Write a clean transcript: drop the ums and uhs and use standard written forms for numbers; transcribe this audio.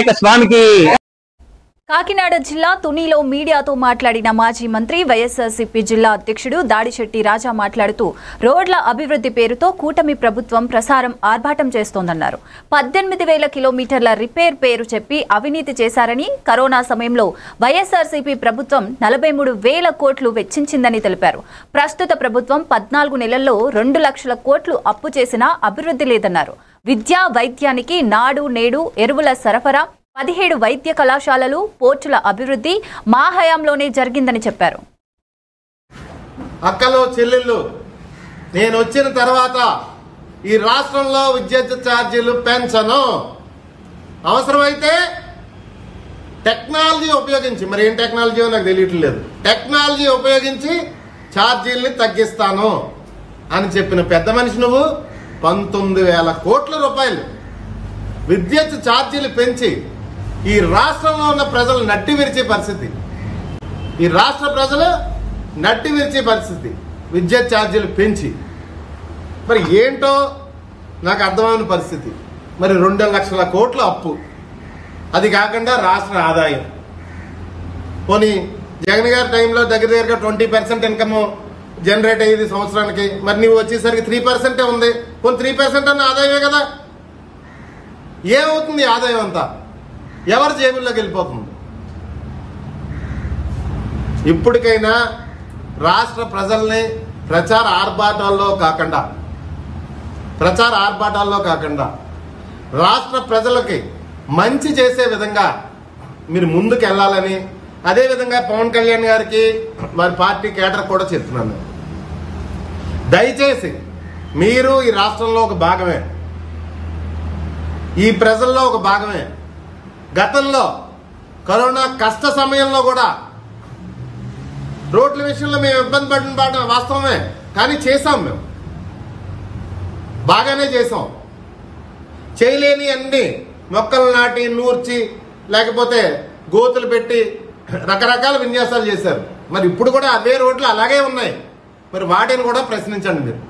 వినాయక స్వామికి. కాకినాడ జిల్లా తునిలో మీడియాతో మాట్లాడిన మాజీ మంత్రి వైఎస్ఆర్సీపీ జిల్లా అధ్యక్షుడు దాడిశెట్టి రాజా మాట్లాడుతూ రోడ్ల అభివృద్ధి పేరుతో కూటమి ప్రభుత్వం ప్రసారం ఆర్భాటం చేస్తోందన్నారు. 18,000 కిలోమీటర్ల రిపేర్ పేరు చెప్పి అవినీతి చేశారని, కరోనా సమయంలో వైఎస్ఆర్సీపీ ప్రభుత్వం 43,000 కోట్లు వెచ్చించిందని తెలిపారు. ప్రస్తుత ప్రభుత్వం 14 నెలల్లో 2 లక్షల కోట్లు అప్పు చేసినా అభివృద్ధి లేదన్నారు. విద్యా వైద్యానికి నాడు నేడు ఎరువుల సరఫరా, 17 వైద్య కళాశాలలు, పోర్టుల అభివృద్ధి మా హయాంలోనే జరిగిందని చెప్పారు. అక్కలు చెల్లెళ్ళు, నేను వచ్చిన తర్వాత ఈ రాష్ట్రంలో విద్యుత్ ఛార్జీలు పెంచను. అవసరమైతే టెక్నాలజీ ఉపయోగించి, మరి ఏం టెక్నాలజీ నాకు తెలియట్లేదు, టెక్నాలజీ ఉపయోగించి ఛార్జీల్ని తగ్గిస్తాను అని చెప్పిన పెద్ద మనిషి నువ్వు 19,000 కోట్ల రూపాయలు విద్యుత్ ఛార్జీలు పెంచి ఈ రాష్ట్రంలో ఉన్న ప్రజలు నట్టి విరిచే పరిస్థితి, ఈ రాష్ట్ర ప్రజలు నట్టి విరిచే పరిస్థితి విద్యుత్ ఛార్జీలు పెంచి. మరి ఏంటో నాకు అర్థమైన పరిస్థితి. మరి 2 లక్షల కోట్ల అప్పు, అది కాకుండా రాష్ట్ర ఆదాయం. పోనీ జగన్ గారి టైంలో దగ్గరగా 20% ఇన్కమ్ జనరేట్ అయ్యేది సంవత్సరానికి. మరి నువ్వు వచ్చేసరికి 3% ఉంది. పోనీ 3% అన్న ఆదాయమే కదా. ఏమవుతుంది ఆదాయం అంతా? ఎవరి జేబుల్లోకి వెళ్ళిపోతుంది? ఇప్పటికైనా రాష్ట్ర ప్రజల్ని ప్రచార ఆర్భాటాల్లో కాకుండా రాష్ట్ర ప్రజలకి మంచి చేసే విధంగా మీరు ముందుకు వెళ్ళాలని, అదేవిధంగా పవన్ కళ్యాణ్ గారికి వారి పార్టీ కేడర్ కూడా చెప్తున్నాను. దయచేసి మీరు ఈ రాష్ట్రంలో ఒక భాగమే, ఈ ప్రజల్లో ఒక భాగమే. గతంలో కరోనా కష్ట సమయంలో కూడా రోడ్ల విషయంలో మేము ఇబ్బంది పడిన పాట వాస్తవమే, కానీ చేసాం, మేము బాగానే చేసాం. చేయలేని అన్ని మొక్కలు నాటి నూర్చి లేకపోతే గోతులు పెట్టి రకరకాల విన్యాసాలు చేశారు. మరి ఇప్పుడు కూడా అవే రోడ్లు అలాగే ఉన్నాయి. మరి వాటిని కూడా ప్రశ్నించండి మీరు.